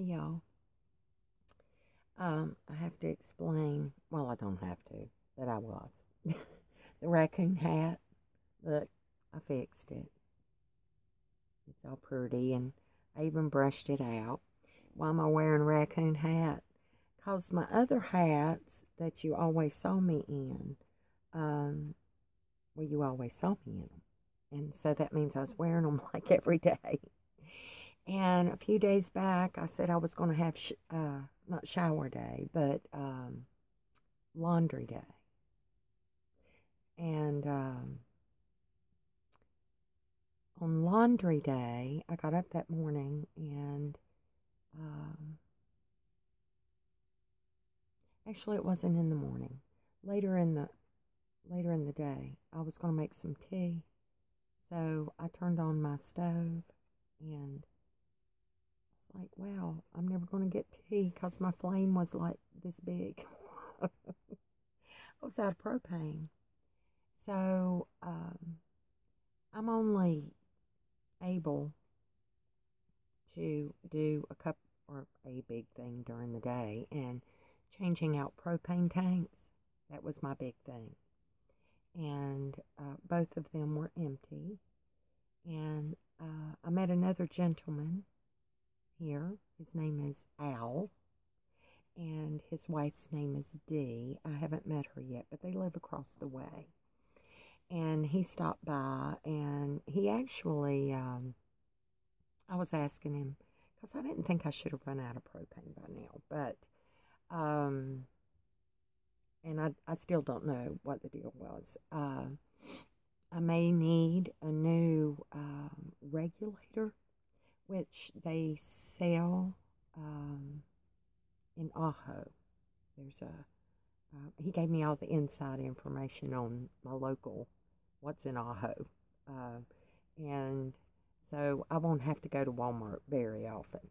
y'all. I have to explain. Well, I don't have to, but I was. The raccoon hat. Look, I fixed it. It's all pretty, and I even brushed it out. Why am I wearing a raccoon hat? Because my other hats that you always saw me in, well, you always saw me in them. And so that means I was wearing them like every day. And a few days back, I said I was going to have, not shower day, but laundry day. And on laundry day, I got up that morning and actually it wasn't in the morning. Later in the day, I was going to make some tea. So I turned on my stove and it's like, wow, I'm never going to get tea because my flame was like this big. I was out of propane. So I'm only able to do a cup or a big thing during the day, and changing out propane tanks, that was my big thing. And both of them were empty. And I met another gentleman here. His name is Al, and his wife's name is Dee. I haven't met her yet, but they live across the way. And he stopped by, and he actually, I was asking him, because I didn't think I should have run out of propane by now, but, and I still don't know what the deal was. I may need a new regulator, which they sell in Ajo. There's he gave me all the inside information on my local, what's in Ajo. And so I won't have to go to Walmart very often,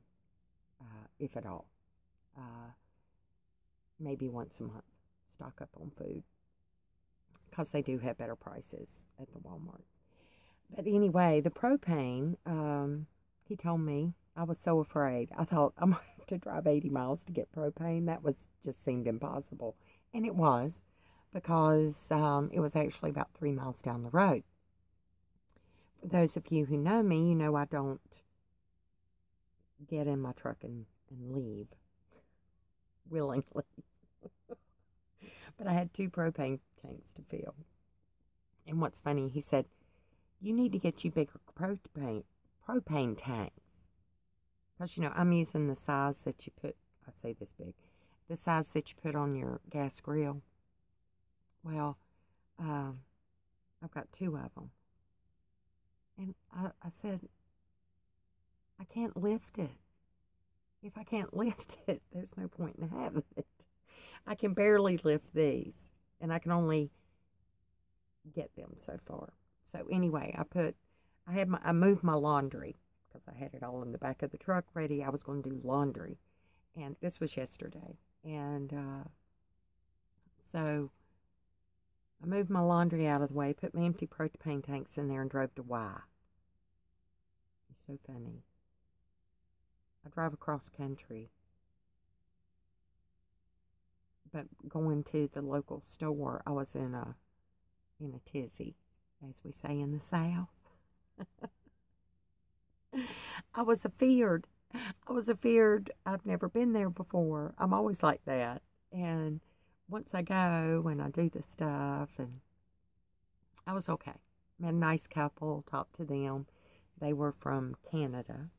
if at all. Maybe once a month, stock up on food, because they do have better prices at the Walmart. But anyway, the propane, he told me, I was so afraid. I thought I'm going to have to drive 80 miles to get propane. That just seemed impossible. And it was, because it was actually about 3 miles down the road. For those of you who know me, you know I don't get in my truck and leave willingly. But I had 2 propane tanks to fill. And what's funny, he said, you need to get you bigger propane tanks. Because, I'm using the size that you put, I say this big, the size that you put on your gas grill. Well, I've got 2 of them. And I said, I can't lift it. If I can't lift it, there's no point in having it. I can barely lift these, and I can only get them so far. So anyway, I moved my laundry, because I had it all in the back of the truck ready. I was going to do laundry, and this was yesterday. And so I moved my laundry out of the way, put my empty propane tanks in there, and drove to Hwy. It's so funny. I drive across country, but going to the local store, I was in a tizzy, as we say in the South. I was afeared. I've never been there before. I'm always like that. And once I go and I do the stuff, and I was okay. Met a nice couple, talked to them. They were from Canada.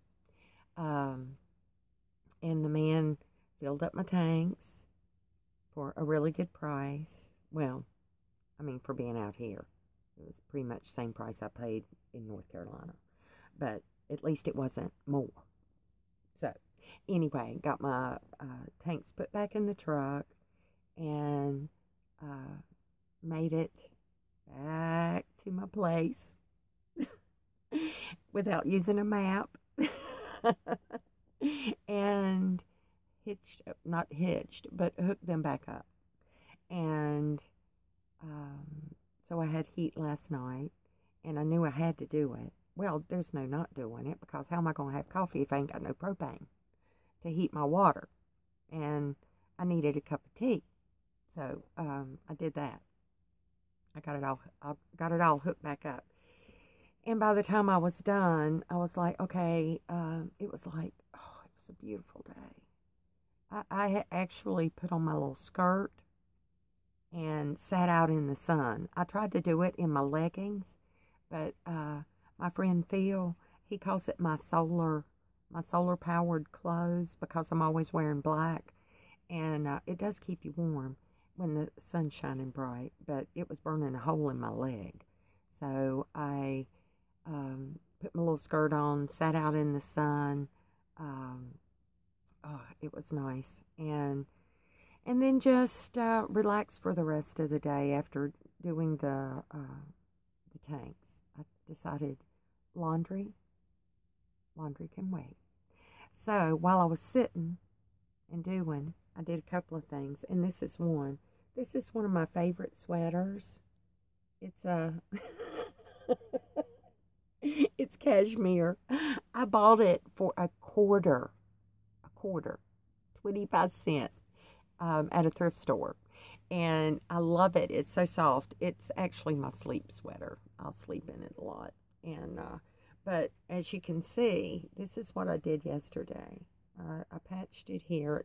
And the man filled up my tanks for a really good price. Well, for being out here. It was pretty much the same price I paid in North Carolina. But at least it wasn't more. So, anyway, got my tanks put back in the truck and made it back to my place without using a map. And not hitched, but hooked them back up. And so I had heat last night, and I knew I had to do it. Well, there's no not doing it, because how am I going to have coffee if I ain't got no propane? to heat my water, and I needed a cup of tea. So I did that. I got it all hooked back up. And by the time I was done, I was like, okay, it was like, oh, it was a beautiful day. I had actually put on my little skirt and sat out in the sun. I tried to do it in my leggings, but my friend Phil, he calls it my solar powered clothes because I'm always wearing black, and it does keep you warm when the sun's shining bright, but it was burning a hole in my leg. So I put my little skirt on, sat out in the sun. Oh, it was nice. And then just relax for the rest of the day after doing the tanks. I decided laundry can wait. So while I was sitting and doing, I did a couple of things, and this is one. This is one of my favorite sweaters. It's it's cashmere. I bought it for a quarter, 25 cents. At a thrift store, and I love it. It's so soft. It's actually my sleep sweater. I'll sleep in it a lot. And but as you can see, this is what I did yesterday. I patched it here.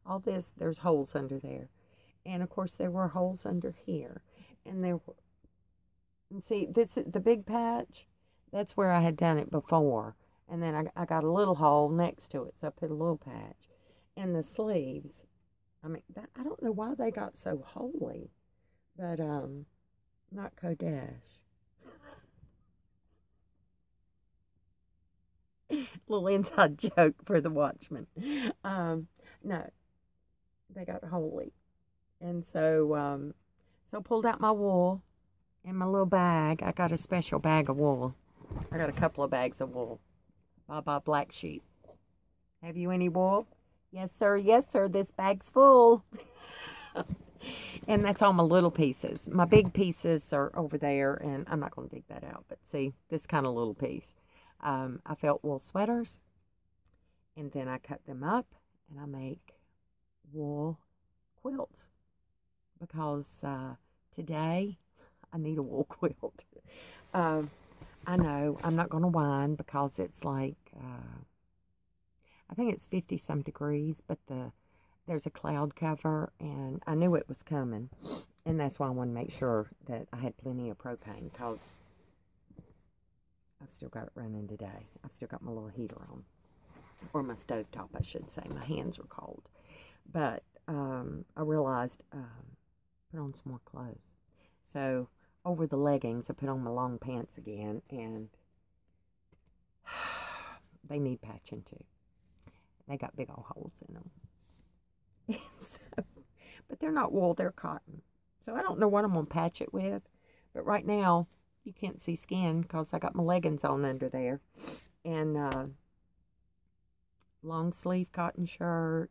All this, there's holes under there, and of course there were holes under here, and and see, this is the big patch. That's where I had done it before, and then I got a little hole next to it, so I put a little patch. And the sleeves, I mean, I don't know why they got so holy, but not Kodesh. Little inside joke for the watchman. No, they got holy, and so so I pulled out my wool in my little bag. I got a special bag of wool. I got a couple of bags of wool. Bye black sheep. Have you any wool? Yes, sir. Yes, sir. This bag's full. And that's all my little pieces. My big pieces are over there, and I'm not going to dig that out. But see, this kind of little piece. I felt wool sweaters, and then I cut them up, and I make wool quilts because today I need a wool quilt. I know I'm not going to whine because it's like I think it's 50-some degrees, but there's a cloud cover, and I knew it was coming, and that's why I wanted to make sure that I had plenty of propane, because I've still got it running today. I've still got my little heater on, or my stovetop, I should say. My hands are cold, but I realized put on some more clothes. So over the leggings, I put on my long pants again, and they need patching too. They got big old holes in them. So, but they're not wool, they're cotton. So I don't know what I'm going to patch it with. But right now, you can't see skin because I got my leggings on under there. And long sleeve cotton shirt,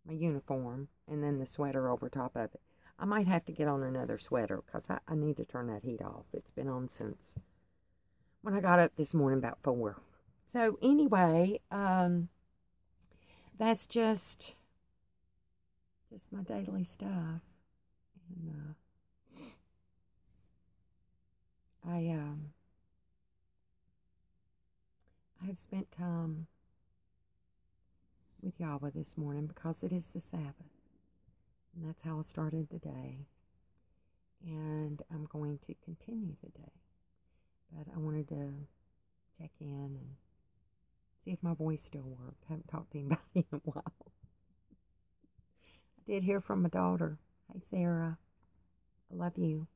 my uniform, and then the sweater over top of it. I might have to get on another sweater because I need to turn that heat off. It's been on since when I got up this morning about 4. So anyway, that's just my daily stuff. And I have spent time with Yahweh this morning because it is the Sabbath. And that's how I started the day. And I'm going to continue the day. But I wanted to check in and see if my voice still worked. I haven't talked to anybody in a while. I did hear from my daughter. Hey, Sarah. I love you.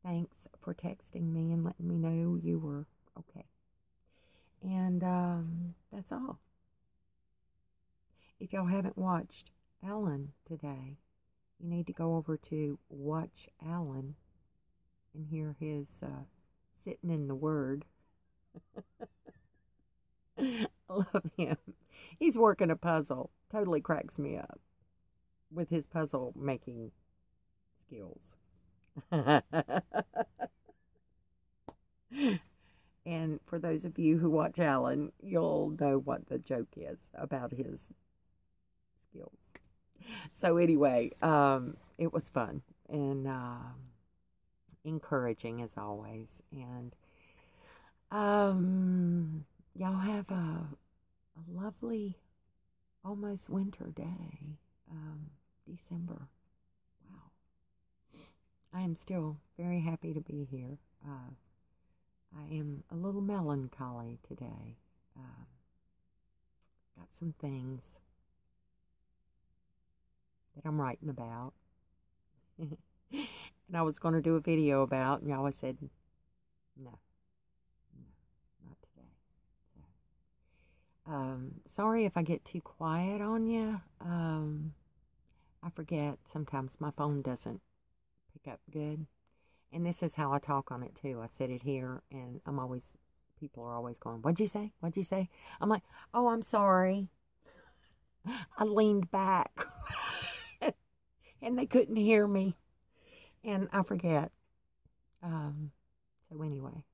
Thanks for texting me and letting me know you were okay. And that's all. If y'all haven't watched Alan today, you need to go over to Watch Alan and hear his Sitting in the Word. I love him. He's working a puzzle. Totally cracks me up with his puzzle making skills. And for those of you who watch Alan, you'll know what the joke is about his skills. So anyway, it was fun and encouraging as always. And y'all have a lovely, almost winter day. December. Wow. I am still very happy to be here. I am a little melancholy today. Got some things that I'm writing about. And I was going to do a video about, and y'all said, no, not today. So, sorry if I get too quiet on you. I forget sometimes my phone doesn't pick up good. And this is how I talk on it too. I set it here, and people are always going, what'd you say? What'd you say? I'm like, oh, I'm sorry. I leaned back and they couldn't hear me. And I forget. So anyway,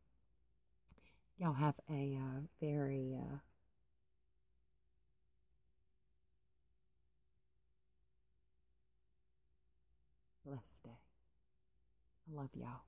y'all have a very blessed day. I love y'all.